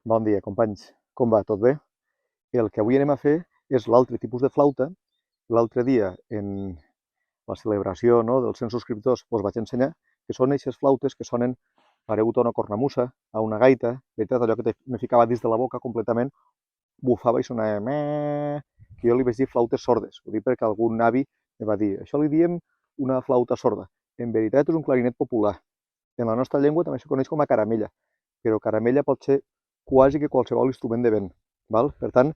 Bon dia, companys. Com va? Tot bé? El que avui anem a fer és l'altre tipus de flauta. L'altre dia, en la celebració, no, dels 100 subscriptors, us vaig ensenyar que són aquestes flautes que sonen pareuta a una cornamusa, a una gaita, veritat, allò que me ficava dins de la boca completament, bufava i sonava meh, que jo li vaig dir flautes sordes. Ho dic perquè algun avi me va dir, això li diem una flauta sorda. En veritat és un clarinet popular. En la nostra llengua també se coneix com a caramella, però caramella pot ser quasi que qualsevol instrument de vent. Val? Per tant,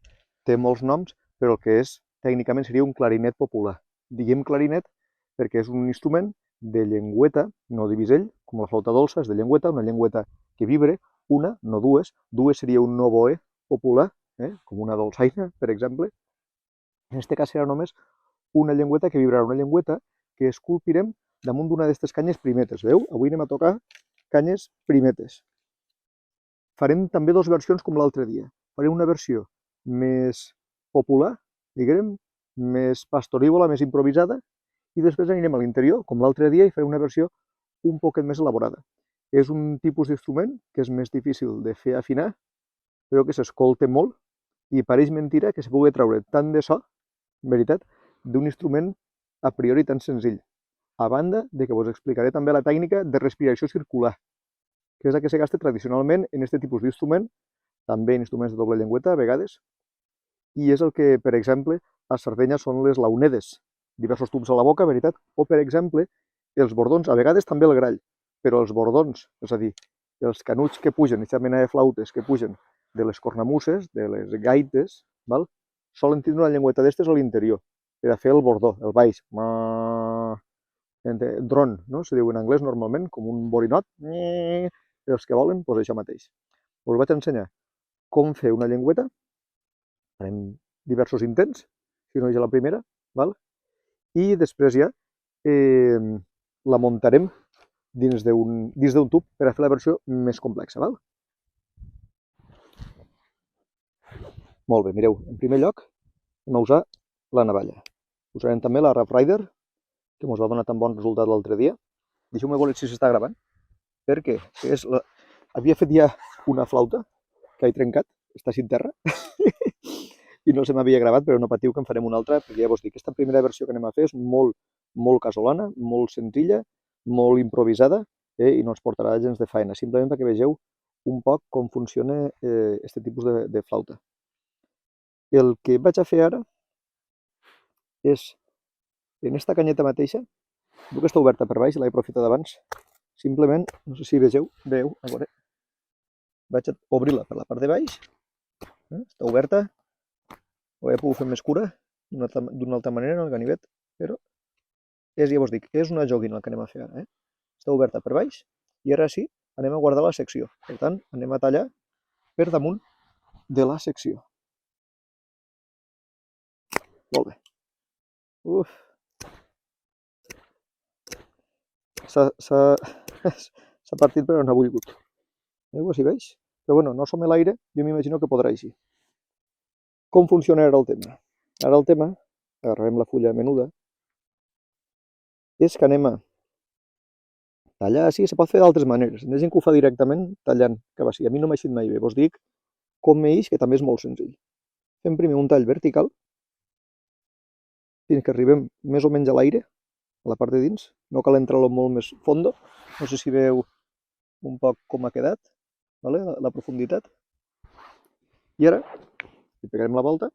té molts noms, però el que és tècnicament seria un clarinet popular. Diguem clarinet perquè és un instrument de llengüeta, no de bisell, com la flauta dolça, és de llengüeta, una llengüeta que vibre, una, no dues. Dues seria un oboè popular, com una dolçaina, per exemple. En aquest cas serà només una llengüeta que vibrarà, una llengüeta que esculpirem damunt d'una d'aquestes canyes primetes. Veu? Avui anem a tocar canyes primetes. Farem també dues versions com l'altre dia. Farem una versió més popular, diguem, més pastorívola, més improvisada, i després anirem a l'interior, com l'altre dia, i farem una versió un poquet més elaborada. És un tipus d'instrument que és més difícil de fer afinar, però que s'escolta molt, i pareix mentira que se pugui treure tant de so, en veritat, d'un instrument a priori tan senzill. A banda de que us explicaré també la tècnica de respiració circular, que és la que se gasta tradicionalment en aquest tipus d'instrument, també en instruments de doble llengüeta a vegades, i és el que, per exemple, a Sardenya són les launedes, diversos tubs a la boca, veritat, o, per exemple, els bordons, a vegades també el grall, però els bordons, és a dir, els canuts que pugen, aquesta mena de flautes que pugen de les cornamuses, de les gaites, val? Solen tindre una llengüeta d'estes a l'interior, per a fer el bordó, el baix, dron, no? Se diu en anglès normalment, com un borinot, els que volen, doncs això mateix. Us vaig ensenyar com fer una llengüeta, farem diversos intents, si no és a la primera, val? I després ja la muntarem dins d'un tub per a fer la versió més complexa. Val? Molt bé, mireu, en primer lloc anem a usar la navalla. Usarem també la Rough Rider, que ens va donar tan bon resultat l'altre dia. Deixeu-me veure si s'està gravant, perquè havia fet ja una flauta que he trencat, està sin terra, i no se m'havia gravat, però no patiu que en farem una altra, perquè ja vos dic, aquesta primera versió que anem a fer és molt casolana, molt senzilla, molt improvisada, i no ens portarà gens de feina, simplement perquè vegeu un poc com funciona aquest tipus de flauta. El que vaig a fer ara és, en aquesta canyeta mateixa, veu que està oberta per baix, l'he aprofitat abans, simplement, no sé si veieu, a veure, vaig a obrir-la per la part de baix, està oberta, ho he pogut fer més cura, d'una altra manera, en el ganivet, però és, ja vos dic, és una joguina el que anem a fer ara. Està oberta per baix, i ara sí, anem a guardar la secció. Per tant, anem a tallar per damunt de la secció. Molt bé. Uf. S'ha partit però no ha volgut. Veieu, si veig? Però bueno, no som a l'aire, jo m'imagino que podrà així. Com funciona ara el tema? Ara el tema, agarrarem la fulla menuda, és que anem a tallar així, se pot fer d'altres maneres. Hi ha gent que ho fa directament tallant cap així. A mi no m'ha eixit mai bé. Vos dic com m'eix, que també és molt senzill. Fem primer un tall vertical, fins que arribem més o menys a l'aire, a la part de dins. No cal entrar-lo molt més fondo. No sé si veu un poc com ha quedat, vale? La profunditat. I ara li pegarem la volta,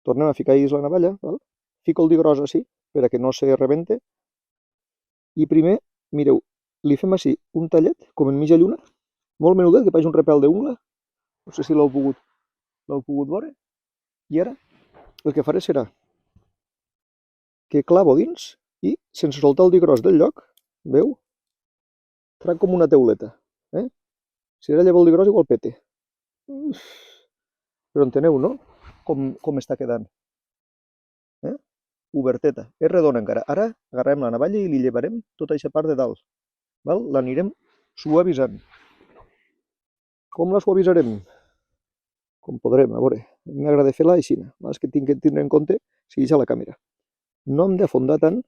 tornem a ficar la navalla, val? Fico el dit gros així, per a que no se rebente, i primer, mireu, li fem així un tallet, com en mitja lluna, molt menudet, que pareix un repel d'ungla, no sé si l'heu pogut veure, i ara el que faré serà que clavo dins i, sense soltar el dit gros del lloc, veu? Farà com una teuleta. Si ara llevo el dit gros igual pete. Però enteneu, no? Com està quedant. Oberteta. És redona encara. Ara agarrem la navalla i li llevarem tota aquesta part de dalt. L'anirem suavitzant. Com la suavitzarem? Com podrem, a veure. A mi m'agrada fer-la així. És que tinc que tindre en compte si és a la càmera. No hem d'afondar tant,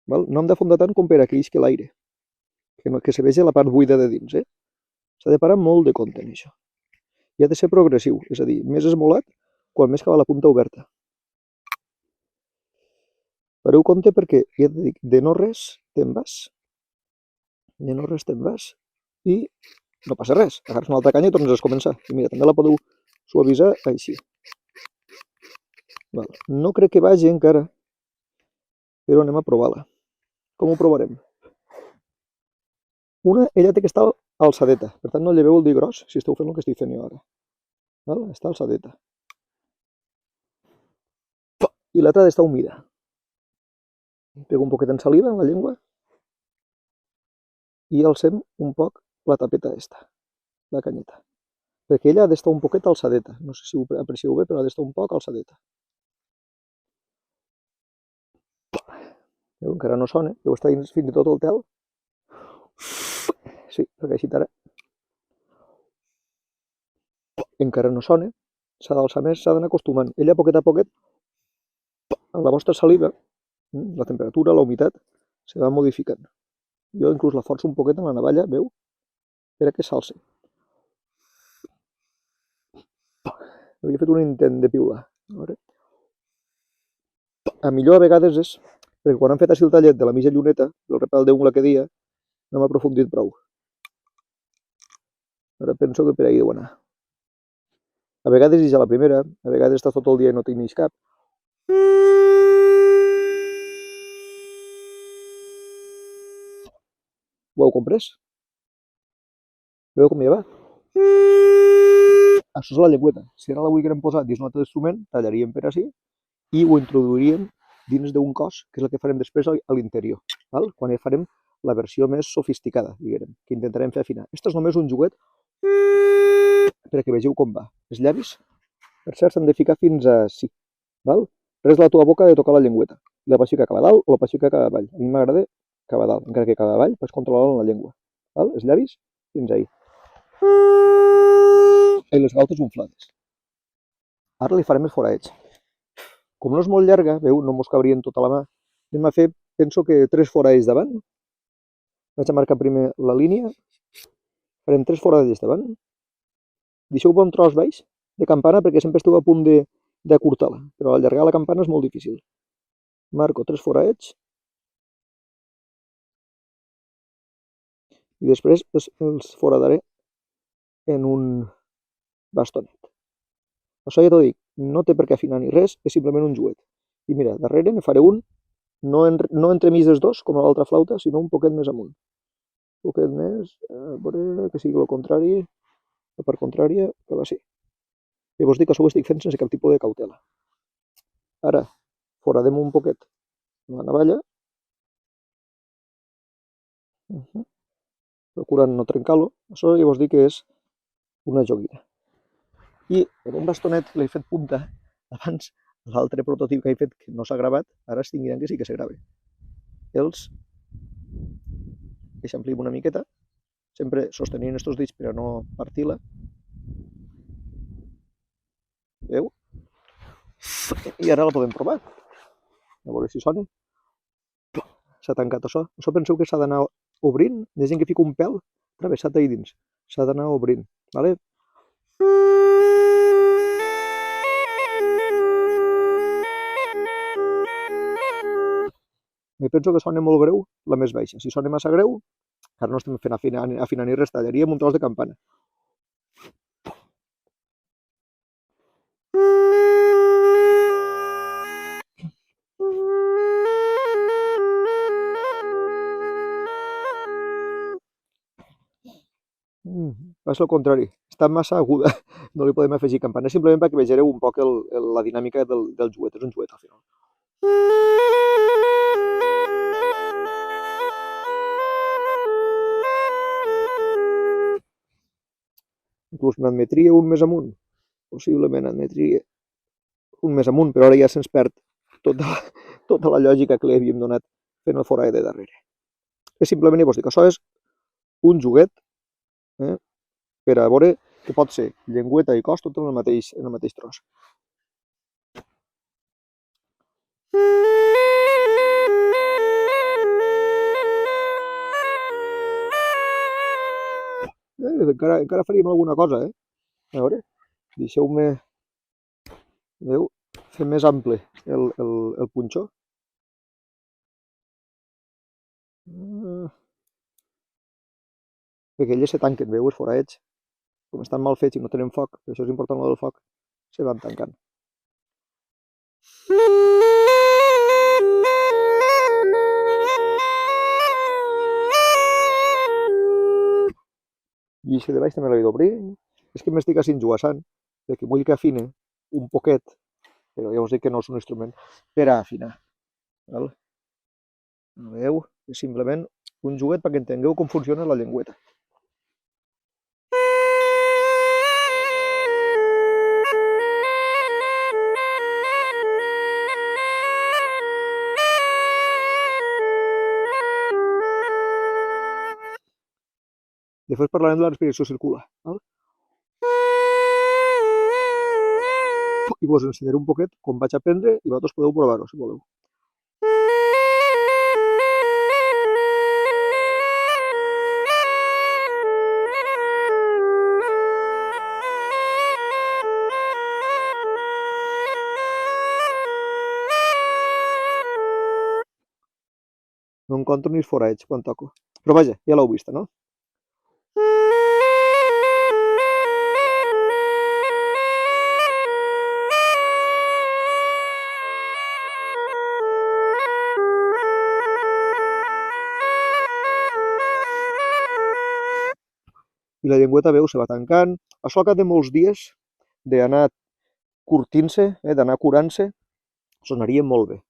no hem d'afondar tant com per a que isqui l'aire. Que se vegi la part buida de dins. S'ha de parar molt de compte en això. I ha de ser progressiu, és a dir, més esmolat quan més que va la punta oberta. Pareu compte perquè, ja et dic, de no res te'n vas. De no res te'n vas. I no passa res. Agafaràs una altra canya i tornes a començar. I mira, també la podeu suavitzar així. Val. No crec que vagi encara, però anem a provar-la. Com ho provarem? Una, ella té que estar alçadeta, per tant no lleveu el dir gros si esteu fent el que estic fent jo ara. Val? Està alçadeta. I l'altra ha d'estar humida. Pego un poquet en saliva en la llengua i alcem un poc la tapeta esta, la canyeta. Perquè ella ha d'estar un poquet alçadeta. No sé si ho aprecieu bé, però ha d'estar un poc alçadeta. Veu? Encara no sona, deu estar dins fins i tot el tel. Sí, perquè així ara. Encara no sona, s'ha d'alçar més, s'ha d'anar acostumant. Ella, poquet a poquet, amb la vostra saliva, la temperatura, la humitat, se va modificant. Jo inclús la forço un poquet amb la navalla, veu? Per a que s'alci. Havia fet un intent de piular. A veure. A millor a vegades és, perquè quan hem fet així el tallet de la mitja lluneta, del repel d'ungla que dia, no m'ha aprofundit prou. Ara penso que per ahí deu anar. A vegades és a la primera, a vegades estàs tot el dia i no tinguis cap. Ho heu comprès? Veu com ja va? Això és la llengüeta. Si ara la volguérem posar dins un altre instrument, tallaríem per així i ho introduiríem dins d'un cos, que és el que farem després a l'interior, quan ja farem la versió més sofisticada, diguem, que intentarem fer afinar. Això és només un juguet perquè vegeu com va. Els llavis, per cert, s'han de ficar fins a sí. Val? Res de la teva boca de tocar la llengüeta. La pots ficar cap a dalt o la pots ficar cap avall. A mi m'agrada cap a dalt, encara que cap avall pots controlar-la amb la llengua. Val? Els llavis, fins ahí. I les galtes inflades. Ara li farem els foradets. Com no és molt llarga, veu, no mos cabrien tota la mà, anem a fer, penso que 3 foradets davant. Vaig a marcar primer la línia, farem 3 foradets davant. Deixeu bon tros baix de campana perquè sempre esteu a punt d'acurtar-la, però allargar la campana és molt difícil. Marco 3 foradets i després els foradaré en un bastonet. Això ja t'ho dic, no té per què afinar ni res, és simplement un juguet. I mira, darrere ne faré un, no entremig dels dos, com a l'altra flauta, sinó un poquet més amunt. Un poquet més, a veure, que sigui el contrari, la part contrària, que va ser. I vos dic que això ho estic fent sense cap tipus de cautela. Ara, foradem un poquet la navalla, procurant no trencar-lo. Això ja vos dic que és una joguina. I en un bastonet l'he fet punta abans, l'altre prototip que he fet que no s'ha gravat, ara es tinguiran que sí que se grava. Els eixamplim una miqueta, sempre sostenint estos dits per a no partir-la. Veu? I ara la podem provar. A veure si sona. S'ha tancat això. Això penseu que s'ha d'anar obrint. Hi ha gent que fica un pèl travessat ahí dins. S'ha d'anar obrint. Vale? Me penso que sona molt greu la més baixa. Si sona massa greu, ara no estem fent afinar ni res, tallaríem un tros de campana. És el contrari, està massa aguda, no li podem afegir campana, simplement perquè vegereu un poc la dinàmica del juguet, és un juguet al final. Inclús n'admetria un més amunt, possiblement admetria un més amunt, però ara ja se'ns perd tota la lògica que li havíem donat fent el forat de darrere. És simplement, ja vos dic, això és un juguet per a veure que pot ser llengüeta i cos tot en el mateix tros. encara faríem alguna cosa, eh? A veure, deixeu-me... Veieu? Fer més ample el punxó. Perquè elles se tanquen, veieu, els foradets. Com estan mal fets i no tenen foc, per això és important el del foc, se van tancant. I això de baix també l'he d'obrir. És que m'estic així enjugassant, perquè vull que afine un poquet, però ja us dic que no és un instrument per a afinar. Val? Veieu? És simplement un juguet perquè entengueu com funciona la llengüeta. Després parlarem de la respiració circular. Val? I vos ensenyaré un poquet com vaig aprendre i vosaltres podeu provar-ho, si voleu. No encontro ni els foradets quan toco. Però vaja, ja l'heu vista, no? I la llengüeta, veu, se va tancant. Això al cap de molts dies d'anar curtint-se, d'anar curant-se, sonaria molt bé.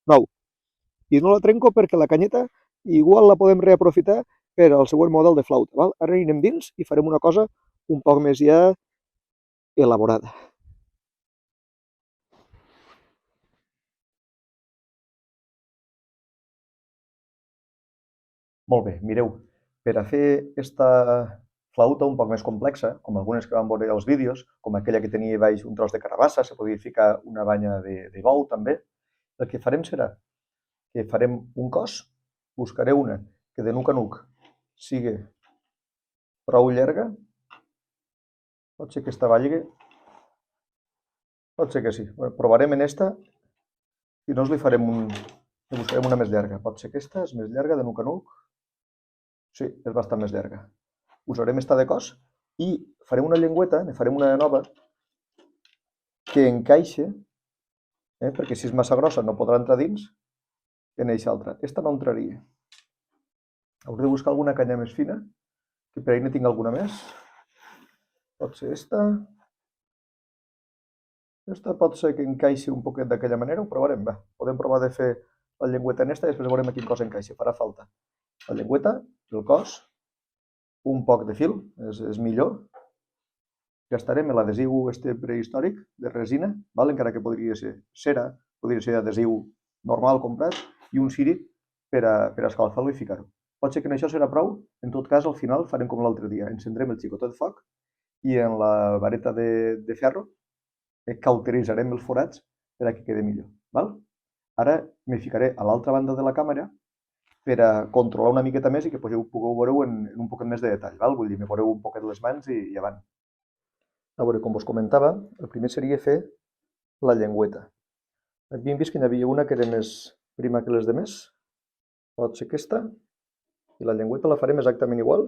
Prou. I no la trenco perquè la canyeta igual la podem reaprofitar per al següent model de flauta. Val? Ara anirem dins i farem una cosa un poc més ja elaborada. Molt bé, mireu, per a fer aquesta flauta un poc més complexa, com algunes que vam veure als vídeos, com aquella que tenia baix un tros de carabassa, se podia ficar una banya de bou també, el que farem serà que farem un cos, buscaré una que de nuc a nuc sigui prou llarga, pot ser que esta valgui, pot ser que sí, provarem en esta i no li buscarem una més llarga, pot ser que esta és més llarga de nuc a nuc, sí, és bastant més llarga. Usarem esta de cos i farem una llengüeta, ne farem una nova que encaixe, perquè si és massa grossa no podrà entrar dins, en eixa altra. Esta no entraria. Hauré de buscar alguna canya més fina, que per ahí ne tinc alguna més. Pot ser esta. Esta pot ser que encaixi un poquet d'aquella manera, ho provarem, va. Podem provar de fer la llengüeta en esta i després veurem a quin cos encaixa. Farà falta la llengüeta, el cos, un poc de fil, és millor. Gastarem l'adhesiu este prehistòric de resina, val? Encara que podria ser cera, podria ser adhesiu normal comprat, i un ciri per a escalfar-lo i ficar-ho. Pot ser que en això serà prou, en tot cas al final farem com l'altre dia, encendrem el xicotet de foc i en la vareta de ferro cauteritzarem els forats per a que quedi millor. Val? Ara me ficaré a l'altra banda de la càmera per a controlar una miqueta més i que pugueu veure-ho en un poquet més de detall. Val? Vull dir, me veureu un poquet les mans i avant. A veure, com us comentava, el primer seria fer la llengüeta. Aquí hem vist que n'hi havia una que era més prima que les demés. Pot ser aquesta. I la llengüeta la farem exactament igual,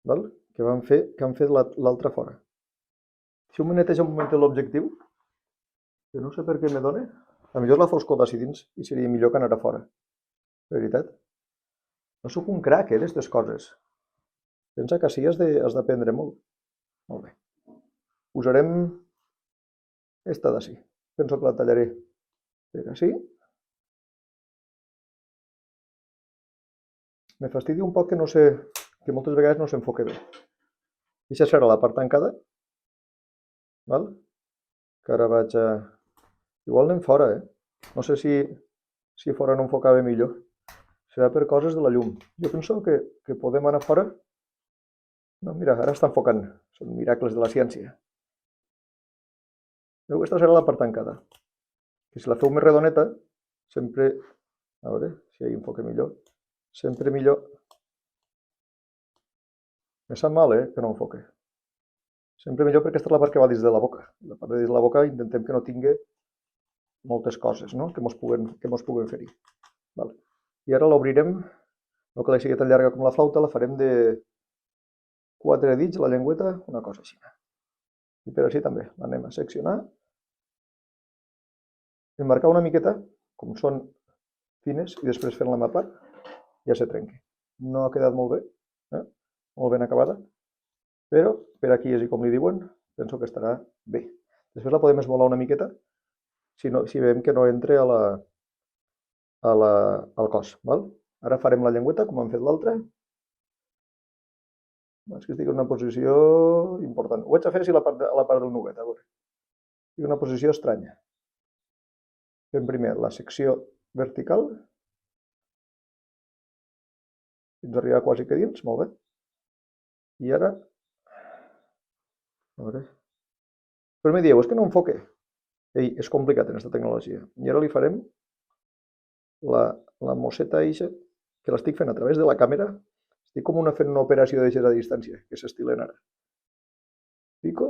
val? Que han fet l'altra fora. Deixeu-me netejar un moment l'objectiu, que no sé per què me dona. A millor la foscor d'ací dins i seria millor que anar a fora. De veritat. No sóc un crac, d'aquestes coses. Pensa que així has d'aprendre molt. Molt bé. Usarem esta d'ací. Penso que la tallaré per així. Me fastidia un poc que no sé que moltes vegades no s'enfoca bé. Aquesta serà la part tancada, val? Que ara vaig a... Igual anem fora, No sé si fora no enfocava millor. Serà per coses de la llum. Jo penso que podem anar fora. No, mira, ara està enfocant. Són miracles de la ciència. Veu, aquesta serà la part tancada. Que si la feu més redoneta, sempre... A veure si hi enfoca millor. Sempre millor. Me sap mal, que no enfoque. Sempre millor perquè aquesta és la part que va dins de la boca. La part de dins de la boca intentem que no tingui moltes coses, no? Que mos puguen ferir. Vale. I ara l'obrirem, no que la sigui tan llarga com la flauta, la farem de 4 dits, la llengüeta, una cosa així. I per així també, l'anem a seccionar. Emmarcar una miqueta, com són fines, i després fent-la mà part, ja se trenqui. No ha quedat molt bé, molt ben acabada, però per aquí és com li diuen, penso que estarà bé. Després la podem esmolar una miqueta, si veiem que no entra al cos. Val? Ara farem la llengüeta, com hem fet l'altra. És que estic en una posició important. Ho haig de fer a la part del nuguet, a veure. Estic en una posició estranya. Fem primer la secció vertical, fins a arribar quasi que dins, molt bé. I ara, a veure, però me dieu, és que no enfoque. Ei, és complicat en aquesta tecnologia. I ara li farem la mosseta eixa, que l'estic fent a través de la càmera. Estic com fent una operació d'eixes a distància, que s'estilen ara. Pico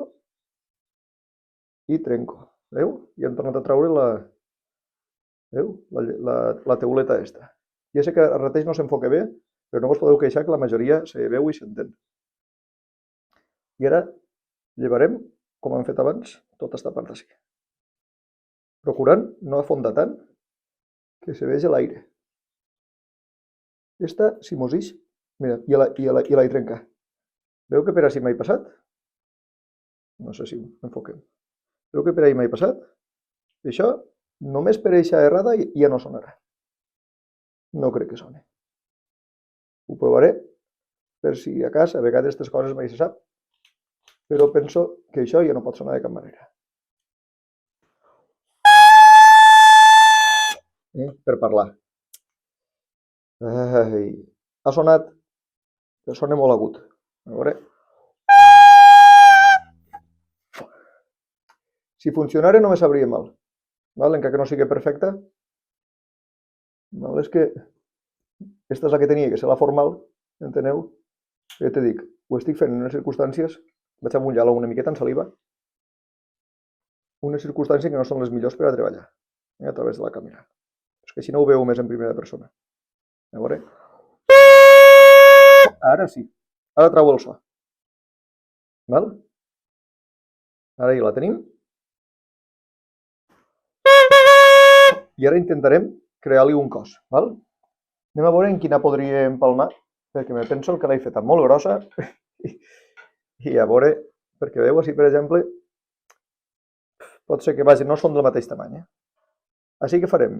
i trenco. Veu? I hem tornat a treure la teuleta aquesta. Ja sé que a rateix no s'enfoca bé, però no us podeu queixar que la majoria se veu i s'entén. I ara llevarem, com hem fet abans, tota aquesta part d'ací. Procurant no afondar tant que se vegi l'aire. Esta, si mos ix, mira, i la hi trenca. Veu que per així m'he passat? No sé si enfoquem. Veu que per ahí m'he passat? I això, només per eixa errada ja no sonarà. No crec que soni. Ho provaré, per si a casa, a vegades aquestes coses mai se sap, però penso que això ja no pot sonar de cap manera. Per parlar. Ha sonat, que sona molt agut. A veure. Si funcionara no me sabria mal. Encara que no sigui perfecta. És que aquesta és la que tenia que ser la formal, enteneu? Ja te dic, ho estic fent en unes circumstàncies, vaig amullar-la una miqueta en saliva, unes circumstàncies que no són les millors per a treballar a través de la càmera. És que així no ho veu més en primera persona. A veure. Ara sí. Ara trau el so. Val? Ara ja la tenim. I ara intentarem crear-li un cos. Val? Anem a veure en quina podria empalmar, perquè me penso que l'he feta molt grossa. I a veure, perquè veu, així per exemple, pot ser que vagi, no són del mateix tamany. Així que farem.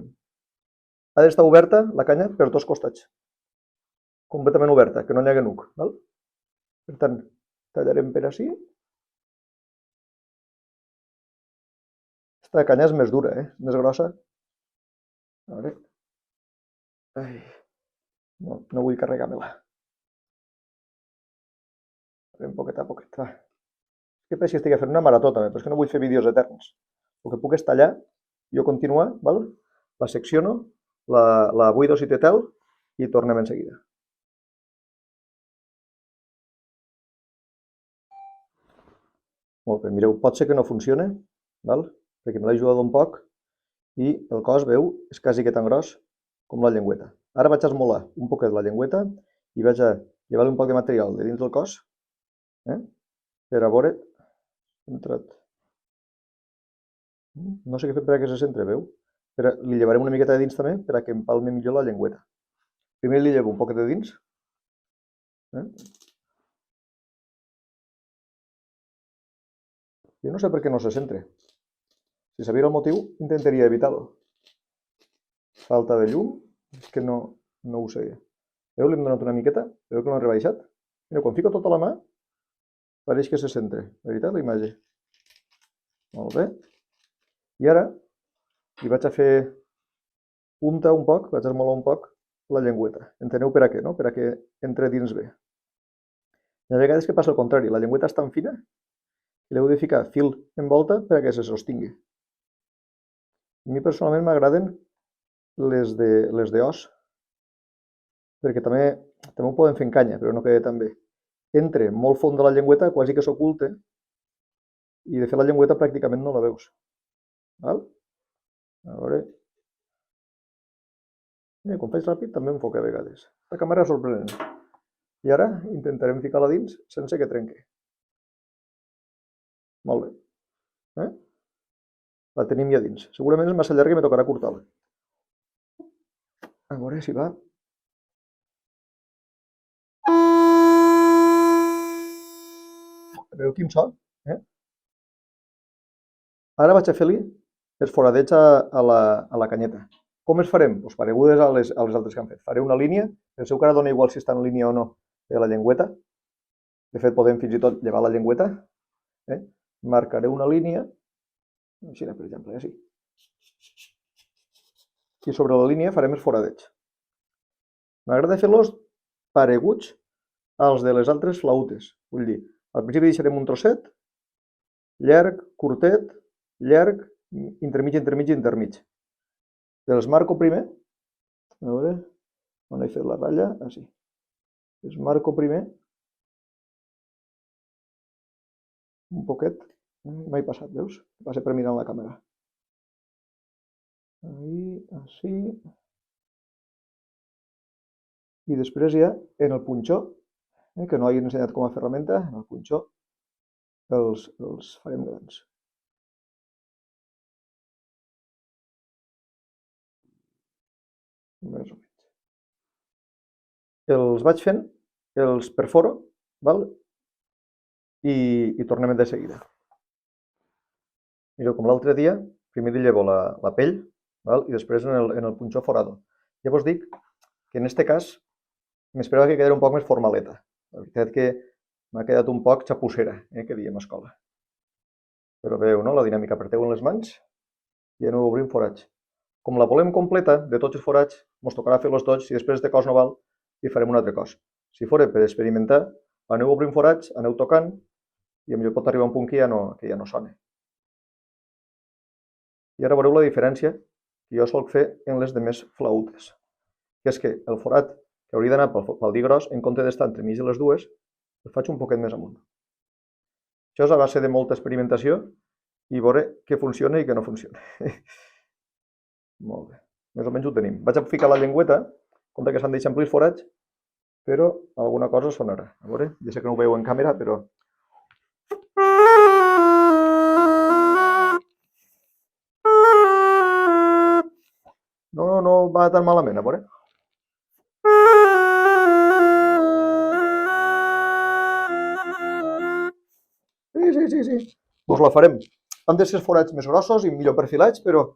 Ha d'estar oberta la canya per dos costats. Completament oberta, que no n'hi hagi nuc. Val? Per tant, tallarem per així. Aquesta canya és més dura, més grossa. A veure. Ai. No vull carregar-me-la. Farem poquet a poquet. Va. És que per si estic fent una marató també, però és que no vull fer vídeos eterns. El que puc és tallar, jo continuar, val? La secciono, la buido si té tel i tornem en seguida. Molt bé, mireu, pot ser que no funcione, val? Perquè me l'he ajudat un poc i el cos, veu, és quasi que tan gros com la llengüeta. Ara vaig a esmolar un poquet la llengüeta i vaig a llevar-li un poc de material de dins del cos per a veure entrat. No sé què fer per a que se centre, veu? Li llevarem una miqueta de dins també per a que empalmi millor la llengüeta. Primer li llevo un poquet de dins. Jo no sé per què no se centre. Si sabia el motiu, intentaria evitar-lo. Falta de llum, és que no ho sé. Veu, li hem donat una miqueta, veu que no ha rebaixat? Mira, quan fico tota la mà, pareix que se centra, veritat, la imatge. Molt bé. I ara li vaig a fer punta un poc, vaig a esmolar un poc la llengüeta. Enteneu per a què, no? Per a que entre dins bé. Hi ha vegades que passa el contrari, la llengüeta és tan fina que l'heu de ficar fil en volta per a que se sostingui. A mi personalment m'agraden les de os, perquè també ho podem fer en canya, però no queda tan bé. Entra molt fons de la llengüeta, quasi que s'oculte, i de fet la llengüeta pràcticament no la veus. Val? A veure... Mira, quan faig ràpid també enfoca a vegades. La càmera és sorprenent. I ara intentarem ficar-la dins sense que trenqui. Molt bé. La tenim ja dins. Segurament és massa llarga i me tocarà curtar-la. A veure si va. Veieu quin so? Ara vaig a fer-li els foradets a la canyeta. Com es farem? Doncs paregudes a les altres que han fet. Faré una línia, penseu que ara dona igual si està en línia o no de la llengüeta. De fet, podem fins i tot llevar la llengüeta. Marcaré una línia, així, per exemple, així. I sobre la línia farem els foradets. M'agrada fer-los pareguts als de les altres flautes. Vull dir, al principi deixarem un trosset, llarg, curtet, llarg, intermig, intermig, intermig. Els marco primer, a veure, on he fet la ratlla? Així. Els marco primer, un poquet, m'he passat, veus? Passa per mirar la càmera. Ahí, així. I després ja, en el punxó, que no hagi ensenyat com a ferramenta, en el punxó els farem grans. Més o menys. Els vaig fent, els perforo, val? I tornem de seguida. Mireu, com l'altre dia, primer li llevo la pell, val? I després en el punxó forado. Llavors dic que en aquest cas m'esperava que quedara un poc més formaleta. La veritat que m'ha quedat un poc xapussera, que diem a escola. Però veieu, no? La dinàmica, apreteu en les mans i aneu obrint forats. Com la volem completa, de tots els forats, ens tocarà fer-los tots, si després de cos no val, i farem un altre cos. Si fora per experimentar, aneu obrint forats, aneu tocant, i potser pot arribar un punt que ja no sona. I ara veureu la diferència que jo solc fer en les demés flautes, que és que el forat que hauria d'anar pel dit gros, en compte d'estar entremig de les dues, el faig un poquet més amunt. Això és a base de molta experimentació i veure què funciona i què no funciona. Molt bé, més o menys ho tenim. Vaig a ficar la llengüeta, compte que s'han d'eixamplir els forats, però alguna cosa sonarà. A veure, ja sé que no ho veieu en càmera, però... No va tan malament, a veure. Sí. Doncs la farem. Han de ser forats més grossos i millor perfilats, però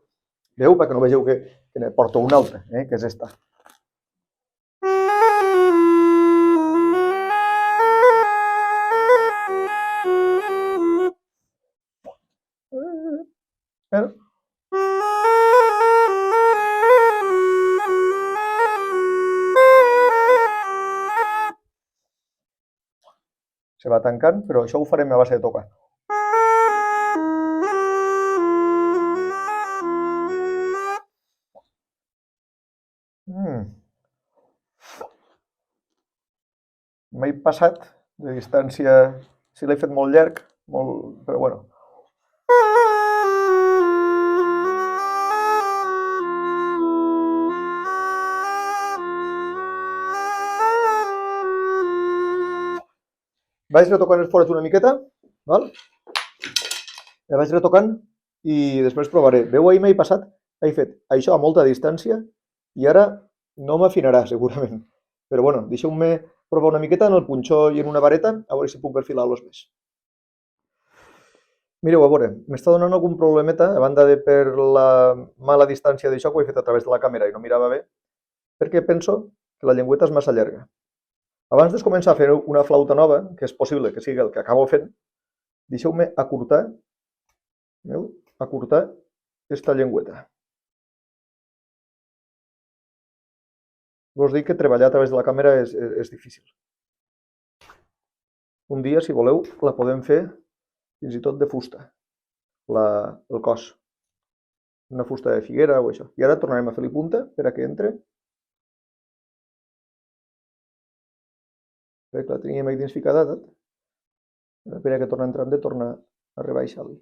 veieu, perquè no vegeu que ne porto una altra, que és esta. Se va tancant, però això ho farem a base de tocar. M'he passat de distància, si l'he fet molt llarg, però bueno. Vaig retocant els forats una miqueta, val? El vaig retocant i després provaré. Veu, ahir m'he passat, he fet això a molta distància i ara no m'afinarà, segurament. Però bueno, deixeu-me provar una miqueta en el punxó i en una vareta, a veure si puc perfilar-los més. Mireu, a veure, m'està donant algun problemeta, a banda de per la mala distància d'això, que ho he fet a través de la càmera i no mirava bé, perquè penso que la llengüeta és massa llarga. Abans de començar a fer una flauta nova, que és possible que sigui el que acabo fent, deixeu-me acurtar aquesta llengüeta. Vos dic que treballar a través de la càmera és difícil. Un dia, si voleu, la podem fer fins i tot de fusta, el cos. Una fusta de figuera o això. I ara tornarem a fer-li punta per a que entre. Perquè la teníem aquí dins ficada, per a que torna entrant de tornar a rebaixar-li.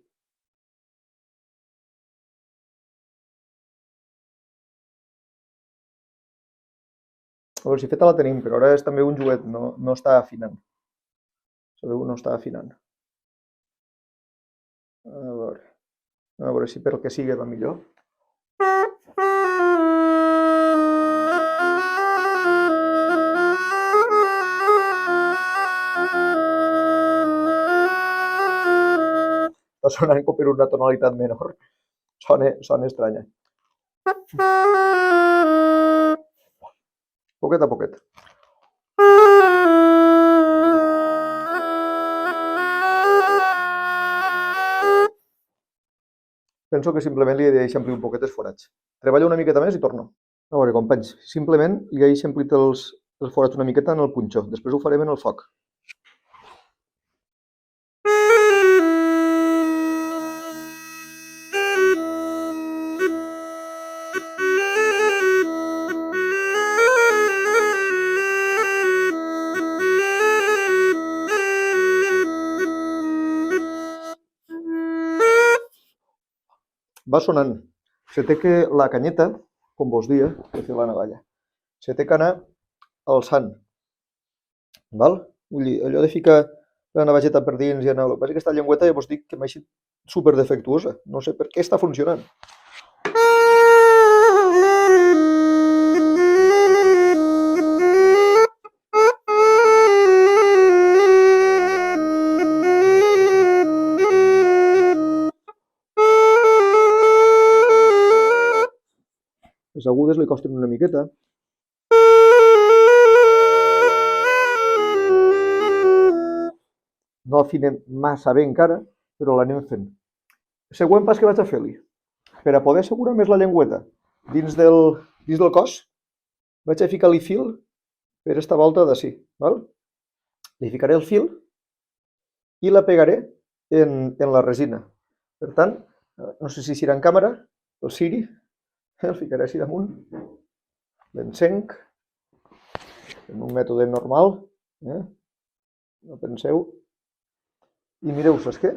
A veure, si feta la tenim, però ara és també un joguet, no està afinant. Sabeu, no està afinant. A veure si per el que sigui va millor. Està sonant com per una tonalitat menor. Sona estranya. Poquet a poquet. Penso que simplement li he d'eixamplir un poquet els forats. Treballo una miqueta més i torno. A veure, companys, simplement li he eixamplit els forats una miqueta en el punxó. Després ho farem en el foc. Va sonant. Se té que la canyeta, com vos dia, que fer la navalla, se té que anar alçant. Val? Vull dir, allò de ficar la navalleta per dins i anar... El que passa que aquesta llengüeta ja vos dic que m'ha eixit super defectuosa. No sé per què està funcionant. Les agudes li costen una miqueta. No afinem massa bé encara, però l'anem fent. El següent pas que vaig a fer-li, per a poder assegurar més la llengüeta dins del cos, vaig a ficar-li fil per aquesta volta d'ací. Li ficaré el fil i la pegaré en la resina. Per tant, no sé si serà en càmera, el ciri, el ficaré així damunt, l'encenc, en un mètode normal, no penseu, i mireu, saps què?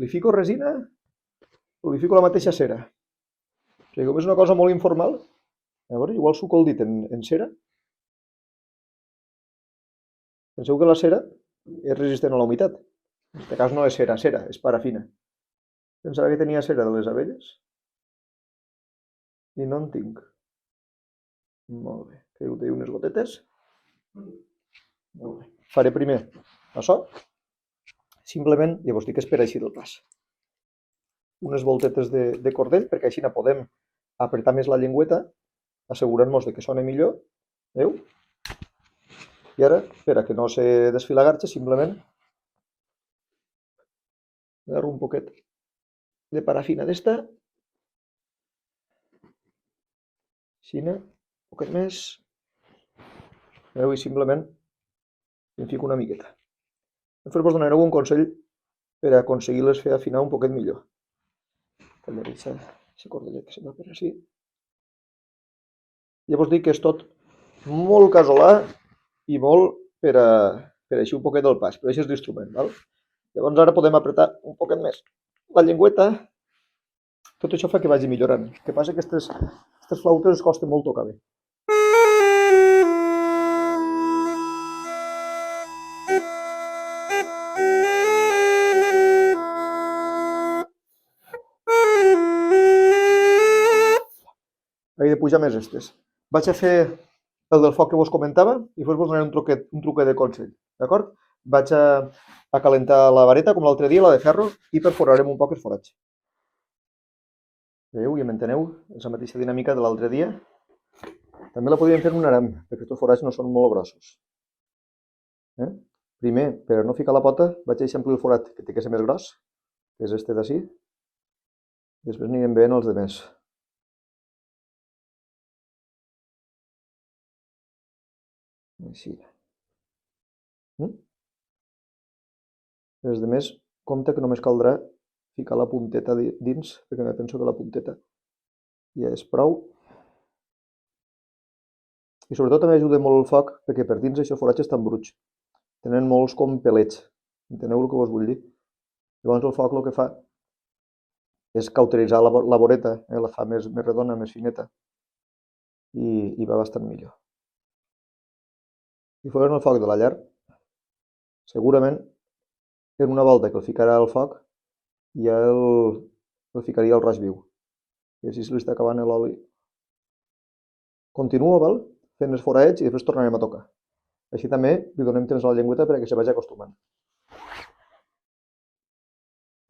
Li fico resina o li fico la mateixa cera. O sigui, com és una cosa molt informal, a veure, igual suco el dit en cera. Penseu que la cera és resistent a la humitat. En aquest cas no és cera, és parafina. Pensava que tenia cera de les abelles i no en tinc. Molt bé, caigut-hi unes gotetes. Molt bé. Faré primer això. Simplement, ja vos dic que és per així del pas. Unes voltetes de cordell, perquè així podem apretar més la llengüeta, assegurant-nos que soni millor. Veieu? I ara, per a que no se desfila garxa, simplement agarro un poquet de parafina d'esta. Així, un poquet més. Veieu? I simplement em fico una miqueta. Després vos donaré un consell per a aconseguir-les fer afinar un poquet millor. Tallaré aquesta cordellet que se va per així. Ja vos dic que és tot molt casolà i molt per així un poquet del pas, per així és l'instrument. Llavors ara podem apretar un poquet més la llengüeta. Tot això fa que vagi millorant. El que passa que aquestes flautes es costa molt tocar bé. He de pujar més estes. Vaig a fer el del foc que vos comentava i després vos donaré un truquet de consell, d'acord? Vaig a calentar la vareta com l'altre dia, la de ferro, i perforarem un poc els forats. Veieu, ja m'enteneu? És la mateixa dinàmica de l'altre dia. També la podríem fer en un aram, perquè aquests forats no són molt grossos. Primer, per no ficar la pota, vaig a eixamplir el forat que té que ser més gros, que és este d'ací. Després anirem veient els demés. Així. Els demés, compte que només caldrà ficar la punteta dins, perquè em penso que la punteta ja és prou. I sobretot també ajuda molt el foc, perquè per dins aquests forats estan bruts. Tenen molts com pelets. Enteneu el que us vull dir? Llavors el foc el que fa és cauteritzar la voreta, la fa més redona, més fineta, i va bastant millor. Si fos en el foc de la llar, segurament en una volta que el ficarà al foc ja el ficaria al roig viu. I així se li està acabant l'oli. Continuo, val? Fent els forats i després tornarem a tocar. Així també li donem temps a la llengüeta perquè se vagi acostumant.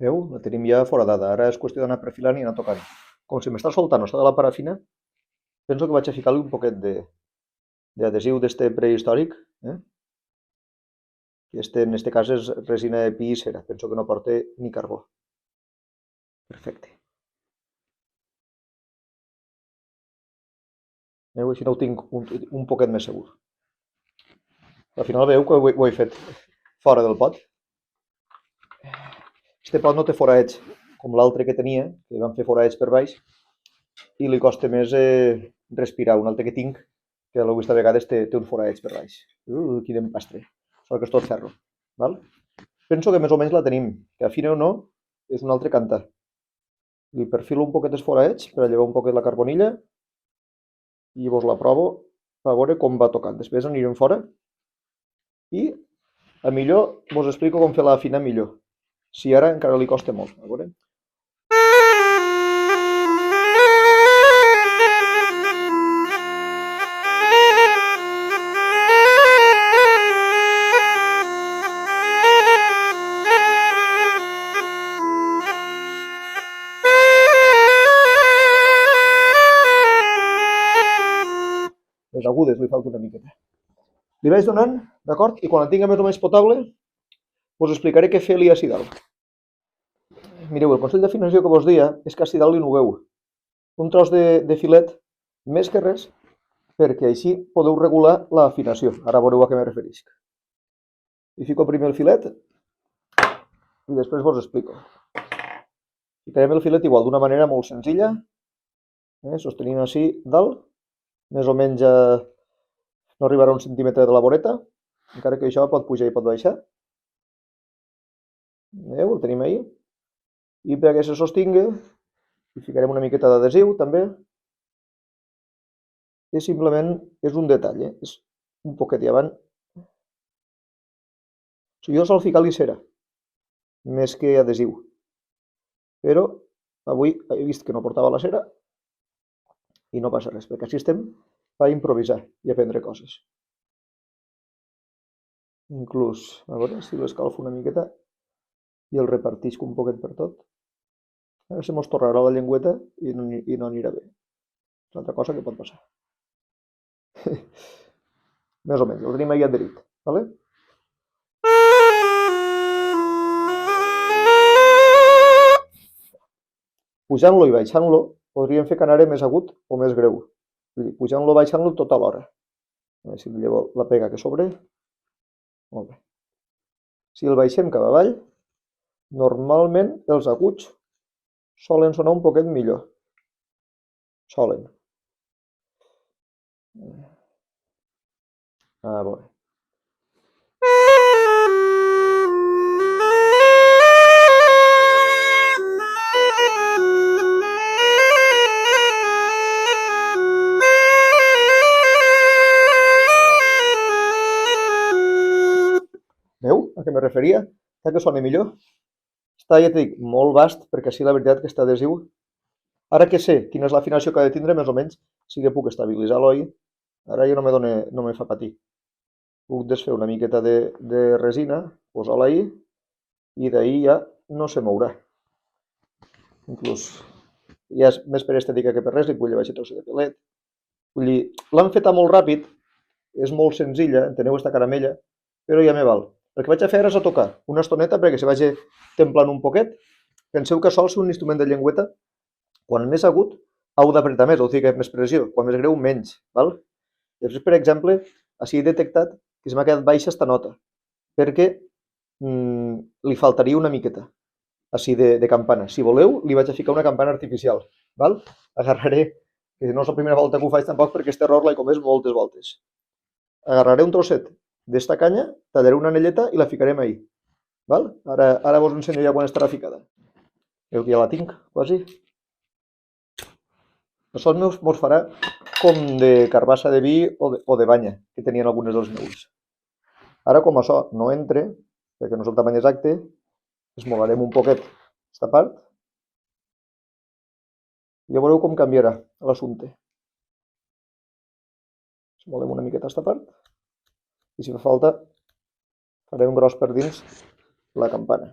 Veu? La tenim ja foradada. Ara és qüestió d'anar perfilant i anar tocant. Com si m'està soltant o s'ha de la parafina, penso que vaig a ficar-li un poquet d'adhesiu d'este prehistòric. Que en este cas és resina de pi i cera. Penso que no porta ni carbó. Perfecte. Així no ho tinc un poquet més segur. Al final veieu que ho he fet fora del pot. Este pot no té forats com l'altre que tenia, que van fer forats per baix, i li costa més respirar. Un altre que tinc, que l'he vist a vegades, té uns forats per baix. Quin empastre. Sort que és tot ferro. Val? Penso que més o menys la tenim, que afina o no, és un altre cantar. Li perfilo un poquet els forats per a llevar un poquet la carbonilla i vos la provo a veure com va tocant. Després anirem fora i a millor vos explico com fer la fina millor. Si ara encara li costa molt. A veure. Les agudes li falta una miqueta. Li vaig donant, d'acord? I quan la tinga més o menys potable, us explicaré què fer-li a dalt. Mireu, el consell d'afinació que vos deia és que a dalt li nugueu un tros de filet, més que res, perquè així podeu regular l'afinació. Ara veureu a què me referisc. Li fico primer el filet i després vos explico. Ficarem el filet igual, d'una manera molt senzilla, sostenint així dalt, més o menys no arribarà a 1 centímetre de la voreta, encara que això pot pujar i pot baixar. Veieu? El tenim ahí. I perquè se sostingui, hi ficarem una miqueta d'adhesiu també. I simplement és un detall, és un poquet llevant. Jo sol ficar-li cera, més que adhesiu. Però avui he vist que no portava la cera i no passa res, perquè així estem per improvisar i aprendre coses. Inclús, a veure si l'escalfo una miqueta i el repartisc un poquet per tot. Ara se mos torrarà la llengüeta i no anirà bé. És una altra cosa que pot passar. Més o menys, el tenim ahí adherit. Vale? Pujant-lo i baixant-lo, podríem fer que anara més agut o més greu. Pujant-lo i baixant-lo tot alhora. A veure si li llevo la pega que sobre. Molt bé. Si el baixem cap avall, normalment els aguts solen sonar un poquet millor. Solen. A veure. Veu a què me referia? Que soni millor. Està, ja t'he dit, molt vast, perquè així la veritat que està adhesiu. Ara que sé quina és l'afinació que ha de tindre, més o menys, sí que puc estabilitzar l'oll. Ara ja no me fa patir. Puc desfer una miqueta de resina, posar-la ahí, i d'ahí ja no se mourà. Inclús, ja és més per estètica que per res, li puc llevar aquest trosset de pelet. Vull dir, l'han feta molt ràpid, és molt senzilla, enteneu esta caramella, però ja me val. El que vaig a fer ara és a tocar una estoneta perquè se vagi templant un poquet. Penseu que sol ser un instrument de llengüeta, quan més agut, heu d'apretar més, heu de ficar més pressió, quan més greu, menys. Val? Després, per exemple, així he detectat que se m'ha quedat baixa esta nota, perquè li faltaria una miqueta, així de campana. Si voleu, li vaig a ficar una campana artificial. Val? Agarraré, que no és la primera volta que ho faig tampoc perquè aquest error l'he comès moltes voltes. Agarraré un trosset d'esta canya, tallaré una anelleta i la ficarem ahí. Val? Ara vos ensenyo ja quan estarà ficada. Veieu que ja la tinc, quasi. Això mos farà com de carbassa de vi o de banya, que tenien algunes dels meus. Ara, com això no entra, perquè no és el tamany exacte, esmolarem un poquet aquesta part i ja veureu com canviarà l'assumpte. Esmolem una miqueta aquesta part i si fa falta farem gros per dins la campana.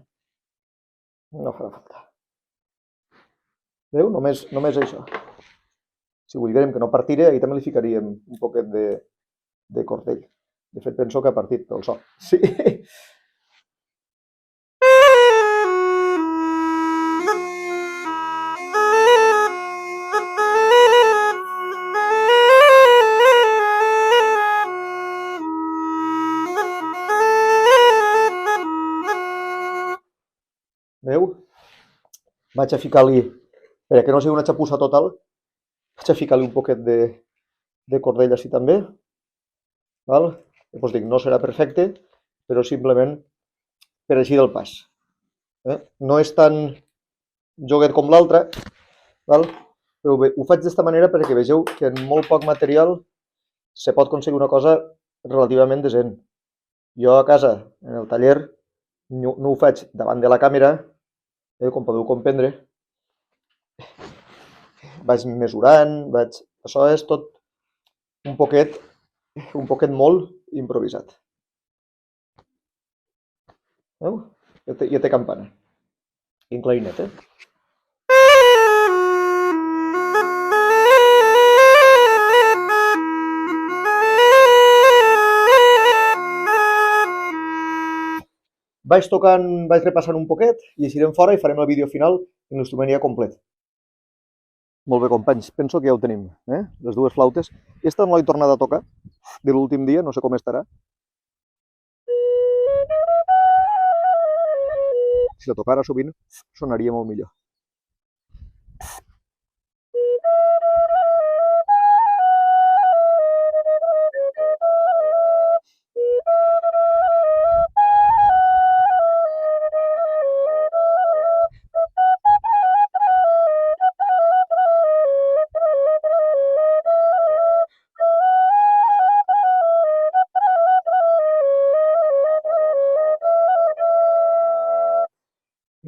No farà falta. Veu? Només això. Si volguérem que no partira, ahir també li ficaríem un poquet de cordell. De fet, penso que ha partit pel so. Sí. Veu? Vaig a ficar-li, perquè no sigui una xapussa total, vaig a ficar-li un poquet de cordell així també. Val? Ja us dic, no serà perfecte, però simplement per així del pas. No és tan joguet com l'altre, val? Però bé, ho faig d'esta manera perquè vegeu que en molt poc material se pot aconseguir una cosa relativament decent. Jo a casa, en el taller, no ho faig davant de la càmera, com podeu comprendre. Vaig mesurant, Això és tot un poquet molt improvisat. Veu? Ja té campana. I en clarinet, Vaig tocant, vaig repassant un poquet i eixirem fora i farem el vídeo final en l'instrument ja complet. Molt bé, companys, penso que ja ho tenim, les dues flautes. Esta no l'he tornat a tocar de l'últim dia, no sé com estarà. Si la tocara sovint, sonaria molt millor.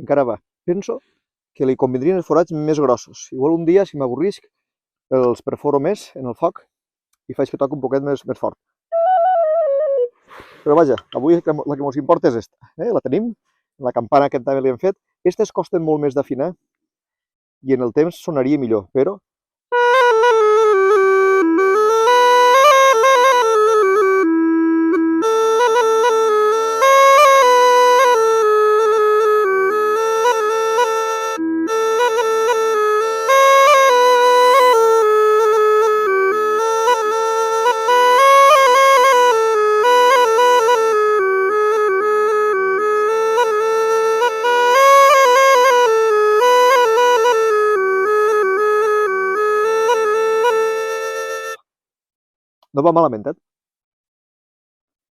Encara va. Penso que li convindrien els forats més grossos. Igual un dia, si m'avorrisc, els perforo més en el foc i faig que toqui un poquet més fort. Però vaja, avui la que ens importa és esta. La tenim, la campana que també li hem fet. Aquestes costen molt més d'afinar i en el temps sonaria millor, però no va malament,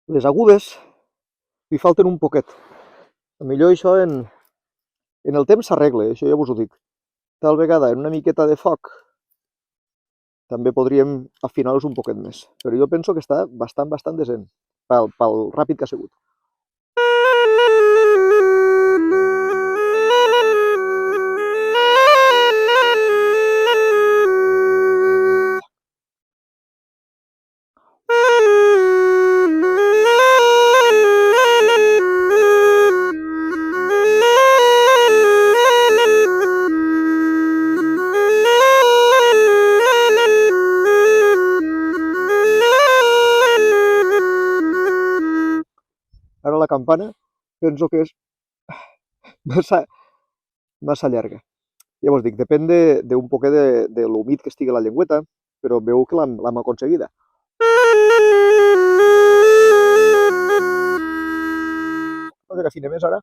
Les agudes li falten un poquet. Millor això en el temps s'arregla, això ja vos ho dic. Tal vegada en una miqueta de foc també podríem afinar-los un poquet més. Però jo penso que està bastant decent pel ràpid que ha sigut. campana, penso que és massa llarga. Llavors dic, depèn d'un poquet de l'humit que estigui la llengüeta, però veu que l'hem aconseguida. Cosa que afina més ara.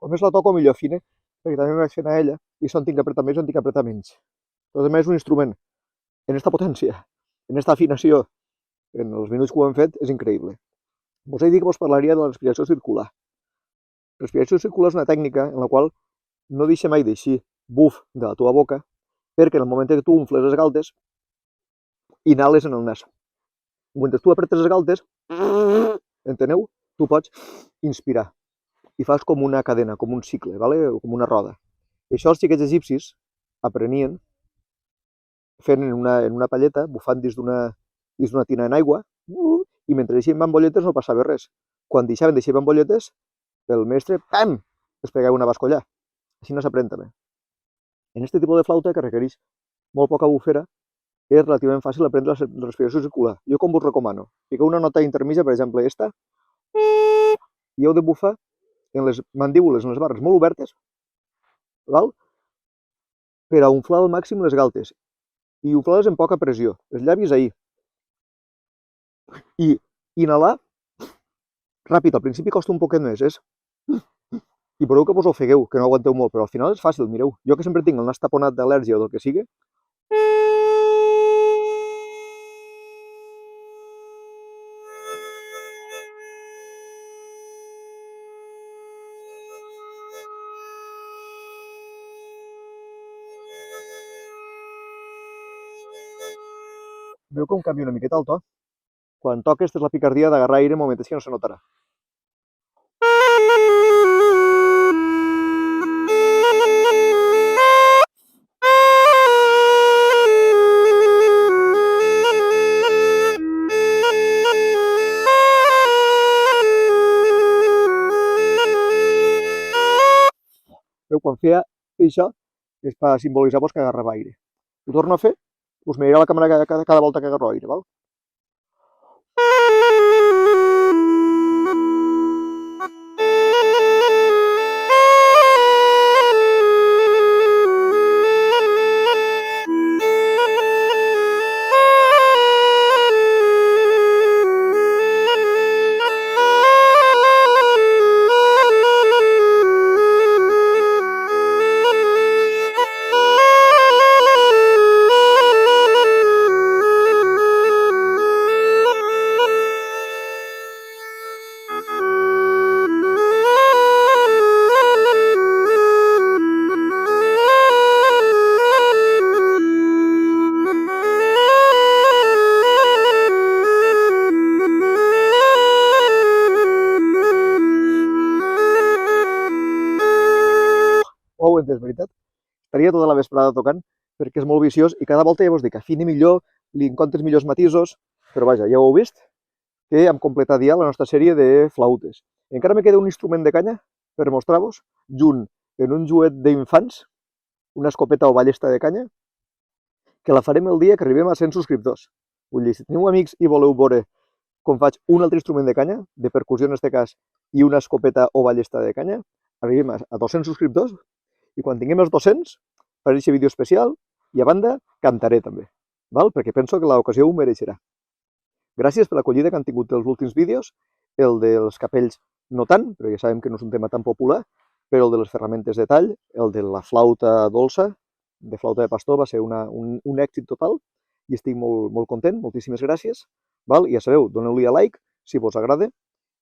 Com més la toco, millor afina, perquè també vaig fent a ella, i si tinc que apretar més, tinc que apretar menys. Però també és un instrument, en esta potència, en esta afinació, en els minuts que ho hem fet, és increïble. Vos he dit que vos parlaria de la respiració circular. La respiració circular és una tècnica en la qual no deixa mai d'eixir buf de la teva boca, perquè en el moment que tu umfles les galtes, inhales en el nas. Mentre tu apretes les galtes, enteneu? Tu pots inspirar i fas com una cadena, com un cicle, ¿vale? O com una roda. I això els xiquets egipcis aprenien fent en una palleta, bufant dins d'una tina en aigua, i mentre deixaven bambolletes no passava res. Quan deixaven d'eixir bambolletes, el mestre, pam, es pegava una bascollà. Així no s'aprèn també. En aquest tipus de flauta, que requereix molt poca bufera, és relativament fàcil aprendre la respiració circular. Jo com vos recomano? Fiqueu una nota intermitja, per exemple, esta, i heu de bufar en les mandíbules, en les barres molt obertes, val? Per a umflar al màxim les galtes i umflar-les amb poca pressió, els llavis ahí. I inhalar ràpid, al principi costa un poquet més, i veureu que vos ofegueu, que no aguanteu molt, però al final és fàcil, mireu. Jo que sempre tinc el nas taponat d'al·lèrgia o del que sigui, veu com canvia una miqueta el to? Quan toques, és la picardia d'agarrar aire en moments que no se notarà. Veu, quan feia això, és per simbolitzar-vos que agarrava aire. Ho torno a fer, us miraré a la càmera cada volta que agarro aire, val? Ho heu entès, veritat? Estaria tota la vesprada tocant perquè és molt viciós i cada volta ja vos dic, afini millor, li encontres millors matisos, però vaja, ja ho heu vist, que hem completat ja la nostra sèrie de flautes. Encara me queda un instrument de canya per mostrar-vos, junt en un joguet d'infants, una escopeta o ballesta de canya, que la farem el dia que arribem a 100 subscriptors. Vull dir, si teniu amics i voleu veure com faig un altre instrument de canya, de percussió en aquest cas, i una escopeta o ballesta de canya, arribem a 200 subscriptors, i quan tinguem els 200, faré aquest vídeo especial, i a banda, cantaré també, val? Perquè penso que l'ocasió ho mereixerà. Gràcies per l'acollida que han tingut els últims vídeos, el dels capells no tant, però ja sabem que no és un tema tan popular, però el de les ferramentes de tall, el de la flauta dolça, de flauta de pastor, va ser un èxit total, i estic molt content, moltíssimes gràcies. Val? I ja sabeu, doneu-li a like si vos agrada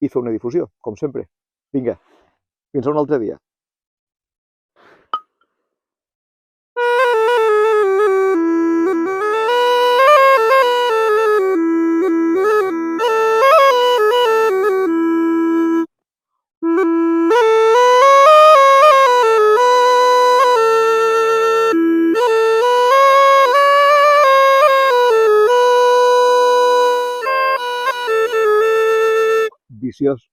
i feu una difusió, com sempre. Vinga, fins a un altre dia. Viciós.